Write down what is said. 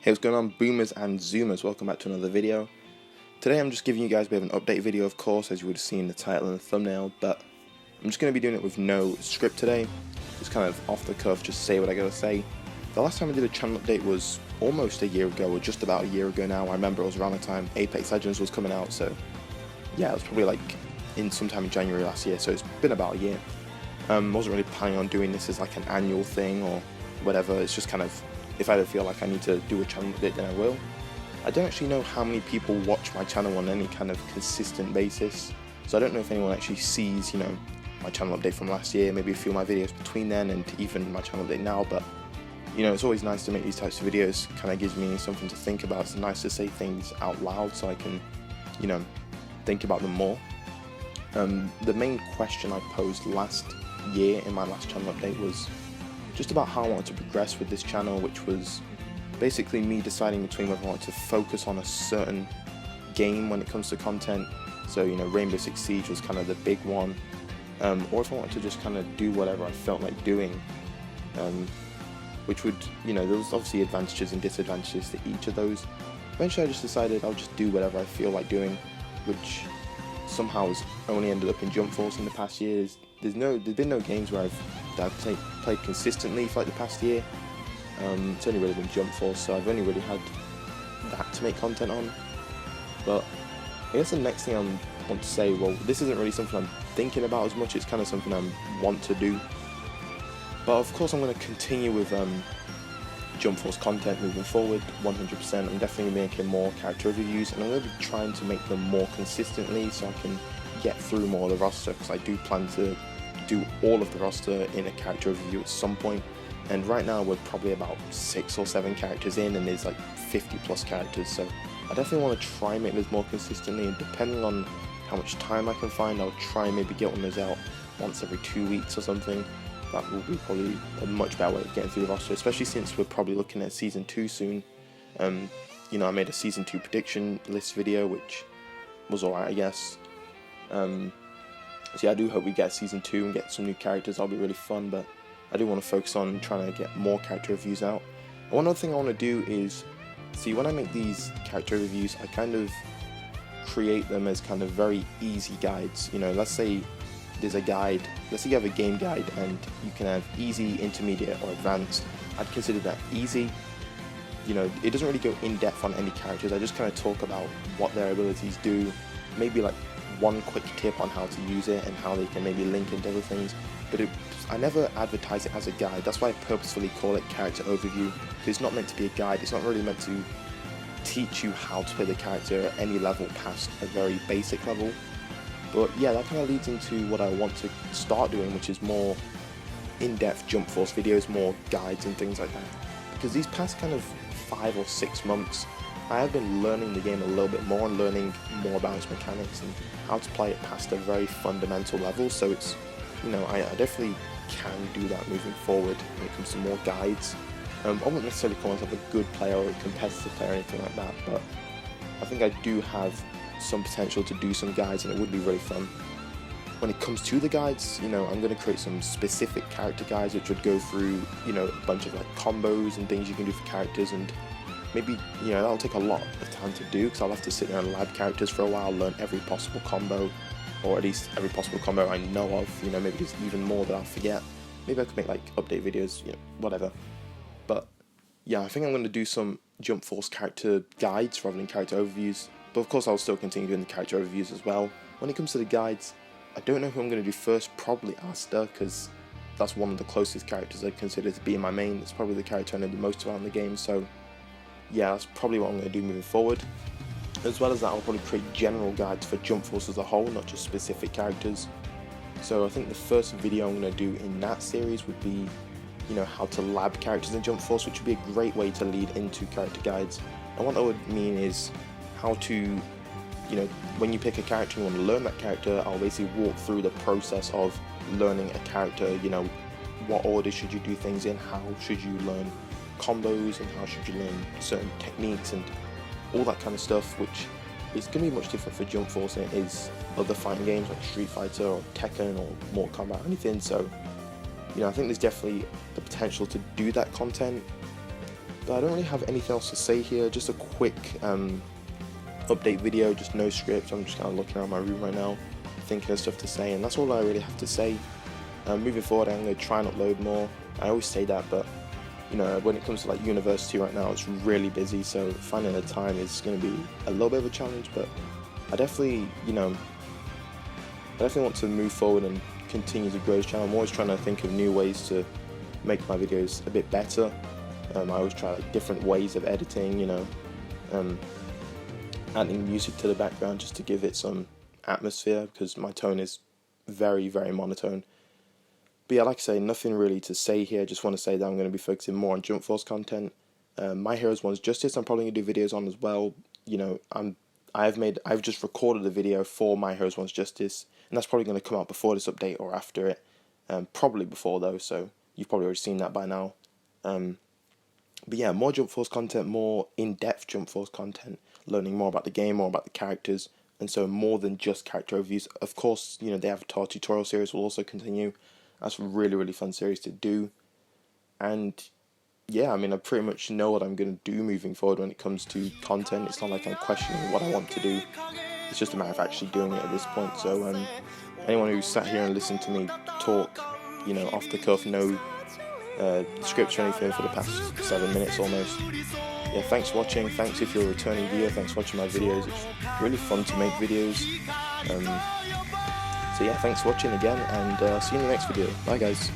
Hey, what's going on, boomers and zoomers? Welcome back to another video. Today I'm just giving you guys a bit of an update video, of course, as you would have seen in the title and the thumbnail, but I'm just going to be doing it with no script today, just kind of off the cuff, just say what I gotta say. The last time I did a channel update was almost a year ago, or just about a year ago now. I remember it was around the time Apex Legends was coming out, so yeah, it was probably like sometime in January last year, so it's been about a year. Wasn't really planning on doing this as like an annual thing or whatever. It's just kind of, if I ever feel like I need to do a channel update, then I will. I don't actually know how many people watch my channel on any kind of consistent basis, so I don't know if anyone actually sees, my channel update from last year, maybe a few of my videos between then and even my channel update now, but it's always nice to make these types of videos. Kind of gives me something to think about. It's nice to say things out loud so I can, think about them more. The main question I posed last year in my last channel update was just about how I wanted to progress with this channel, which was basically me deciding between whether I wanted to focus on a certain game when it comes to content. So Rainbow Six Siege was kind of the big one, or if I wanted to just kind of do whatever I felt like doing, which would, there was obviously advantages and disadvantages to each of those. Eventually I just decided I'll just do whatever I feel like doing, which somehow has only ended up in Jump Force in the past years. There's been no games where I've played consistently for like the past year. It's only really been Jump Force, so I've only really had that to make content on. But I guess the next thing I want to say, well, this isn't really something I'm thinking about as much, it's kind of something I want to do. But of course I'm going to continue with Jump Force content moving forward, 100%. I'm definitely making more character reviews, and I'm going to be trying to make them more consistently so I can get through more of the roster, because I do plan to do all of the roster in a character review at some point. And right now we're probably about 6 or 7 characters in, and there's like 50 plus characters, so I definitely want to try and make those more consistently, and depending on how much time I can find, I'll try and maybe get one of those out once every 2 weeks or something. That will be probably a much better way of getting through the roster, especially since we're probably looking at Season 2 soon. I made a Season 2 prediction list video, which was alright, I guess. So yeah, I do hope we get Season 2 and get some new characters. That'll be really fun, but I do want to focus on trying to get more character reviews out. And one other thing I want to do is, see, when I make these character reviews, I kind of create them as kind of very easy guides. Let's say there's a guide, let's say you have a game guide and you can have easy, intermediate or advanced. I'd consider that easy. It doesn't really go in depth on any characters. I just kind of talk about what their abilities do, maybe like one quick tip on how to use it and how they can maybe link into other things, but I never advertise it as a guide. That's why I purposefully call it character overview, because it's not meant to be a guide. It's not really meant to teach you how to play the character at any level past a very basic level. But yeah, that kind of leads into what I want to start doing, which is more in-depth Jump Force videos, more guides and things like that. Because these past kind of 5 or 6 months, I have been learning the game a little bit more and learning more about its mechanics and how to play it past a very fundamental level. So it's, I definitely can do that moving forward when it comes to more guides. I wouldn't necessarily call myself a good player or a competitive player or anything like that, but I think I do have some potential to do some guides, and it would be really fun. When it comes to the guides, I'm going to create some specific character guides which would go through, a bunch of like combos and things you can do for characters, and maybe, that'll take a lot of time to do, because I'll have to sit there and lab characters for a while, learn every possible combo, or at least every possible combo I know of. Maybe there's even more that I'll forget. Maybe I could make like update videos, whatever. But yeah, I think I'm going to do some Jump Force character guides rather than character overviews. But of course I'll still continue doing the character overviews as well. When it comes to the guides, I don't know who I'm going to do first. Probably Asta, because that's one of the closest characters I consider to be in my main. It's probably the character I know the most about in the game, so yeah, that's probably what I'm going to do moving forward. As well as that, I'll probably create general guides for Jump Force as a whole, not just specific characters. So I think the first video I'm going to do in that series would be, how to lab characters in Jump Force, which would be a great way to lead into character guides. And what that would mean is how to, when you pick a character and you want to learn that character, I'll basically walk through the process of learning a character. What order should you do things in, how should you learn combos, and how should you learn certain techniques and all that kind of stuff, which is going to be much different for Jump Force than it is other fighting games like Street Fighter or Tekken or Mortal Kombat or anything. So I think there's definitely the potential to do that content. But I don't really have anything else to say here. Just a quick update video, just no script. I'm just kind of looking around my room right now, thinking of stuff to say, and that's all I really have to say. Moving forward, I'm going to try and upload more. I always say that, but you know, when it comes to like university right now, it's really busy, so finding the time is going to be a little bit of a challenge. But I definitely, I definitely want to move forward and continue to grow this channel. I'm always trying to think of new ways to make my videos a bit better. I always try like different ways of editing, adding music to the background just to give it some atmosphere, because my tone is very, very monotone. But yeah, like I say, nothing really to say here. Just want to say that I'm going to be focusing more on Jump Force content. My Heroes One's Justice, I'm probably going to do videos on as well. You know, I've just recorded a video for My Heroes One's Justice, and that's probably going to come out before this update or after it. Probably before though, so you've probably already seen that by now. But yeah, more Jump Force content, more in-depth Jump Force content, learning more about the game, more about the characters, and so more than just character overviews. Of course, the Avatar tutorial series will also continue. That's a really, really fun series to do. And yeah, I mean, I pretty much know what I'm going to do moving forward when it comes to content. It's not like I'm questioning what I want to do. It's just a matter of actually doing it at this point. So anyone who sat here and listened to me talk, off the cuff, no scripts or anything for the past 7 minutes almost. Yeah, thanks for watching. Thanks if you're a returning viewer. Thanks for watching my videos. It's really fun to make videos. So yeah, thanks for watching again, and I'll see you in the next video. Bye guys.